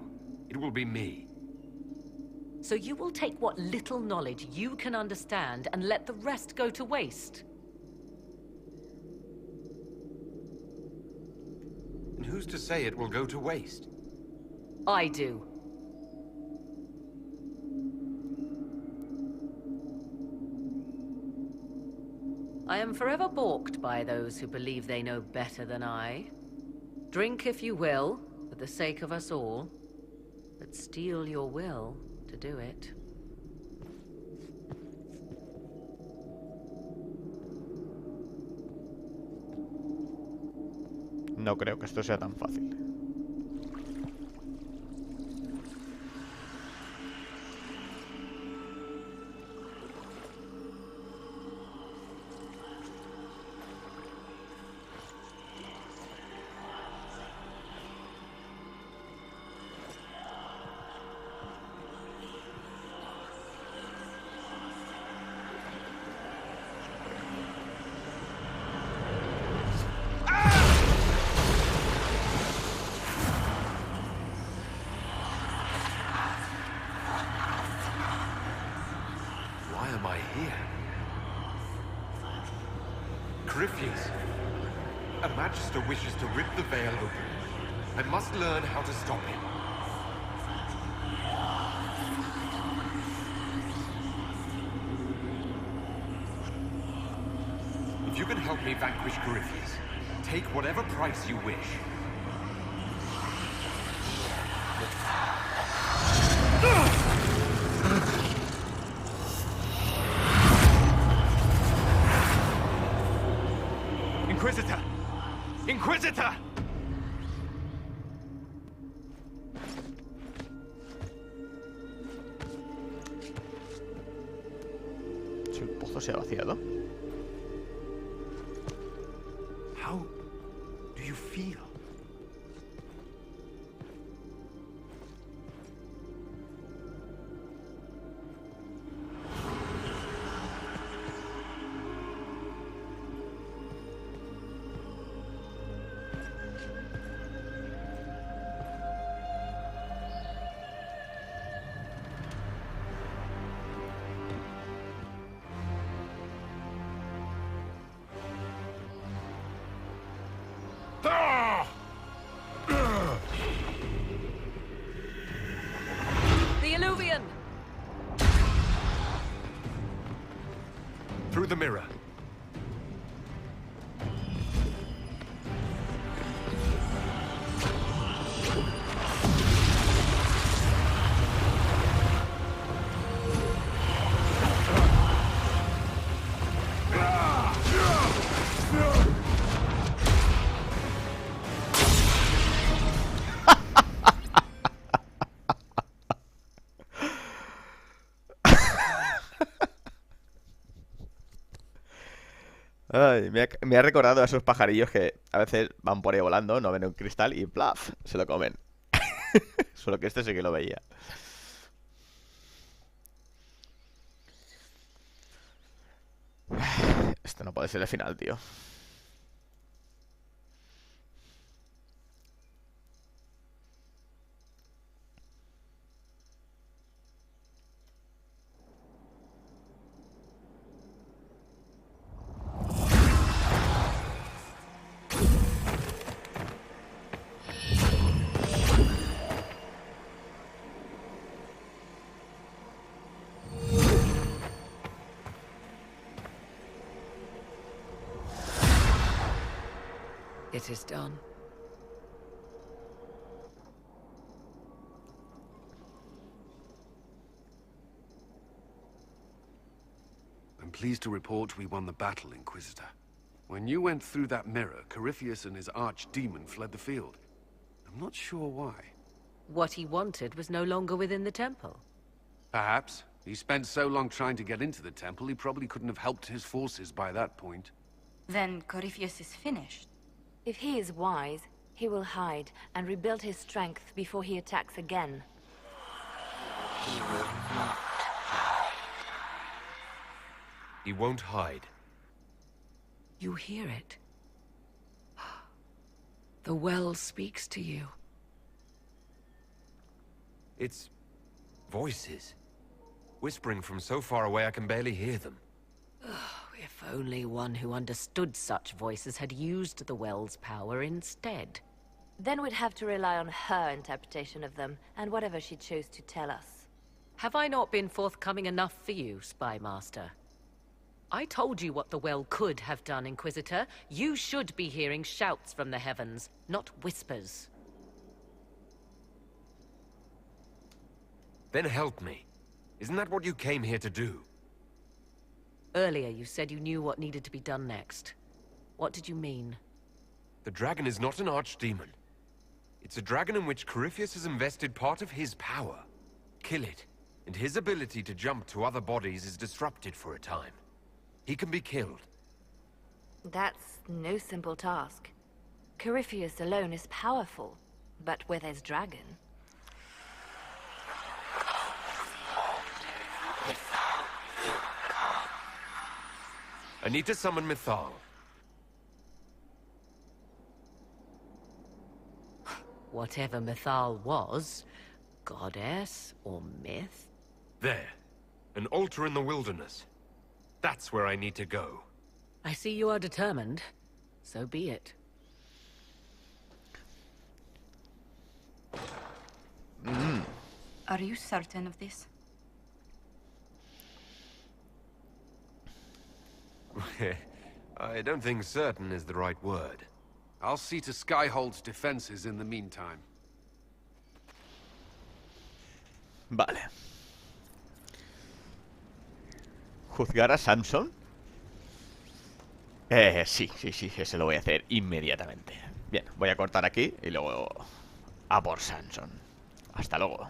it will be me. So you will take what little knowledge you can understand and let the rest go to waste? And who's to say it will go to waste? I do. I am forever balked by those who believe they know better than I. Drink if you will, for the sake of us all, but steel your will to do it. No creo que esto sea tan fácil. Corypheus, a magister wishes to rip the veil open. I must learn how to stop him. If you can help me vanquish Corypheus, take whatever price you wish. Inquisitor! Inquisitor! Si el pozo se ha vaciado. How do you feel? Through the mirror. Ay, me ha recordado a esos pajarillos que a veces van por ahí volando, no ven un cristal y ¡plaf! Se lo comen. Solo que este sí que lo veía. Esto no puede ser el final, tío. It is done. I'm pleased to report we won the battle, Inquisitor. When you went through that mirror, Corypheus and his archdemon fled the field. I'm not sure why. What he wanted was no longer within the temple. Perhaps. He spent so long trying to get into the temple, he probably couldn't have helped his forces by that point. Then Corypheus is finished. If he is wise, he will hide and rebuild his strength before he attacks again. He will not hide. He won't hide. You hear it. The well speaks to you. It's voices. Whispering from so far away I can barely hear them. If only one who understood such voices had used the well's power instead. Then we'd have to rely on her interpretation of them, and whatever she chose to tell us. Have I not been forthcoming enough for you, Spy Master? I told you what the well could have done, Inquisitor. You should be hearing shouts from the heavens, not whispers. Then help me. Isn't that what you came here to do? Earlier you said you knew what needed to be done next. What did you mean? The dragon is not an archdemon. It's a dragon in which Corypheus has invested part of his power. Kill it, and his ability to jump to other bodies is disrupted for a time. He can be killed. That's no simple task. Corypheus alone is powerful, but with his dragon... I need to summon Mythal. Whatever Mythal was, goddess or myth? There. An altar in the wilderness. That's where I need to go. I see you are determined. So be it. Are you certain of this? I don't think certain is the right word. I'll see to Skyhold's defenses in the meantime. Vale. ¿Juzgar a Samson? Sí, eso lo voy a hacer inmediatamente. Bien, voy a cortar aquí y luego a por Samson. Hasta luego.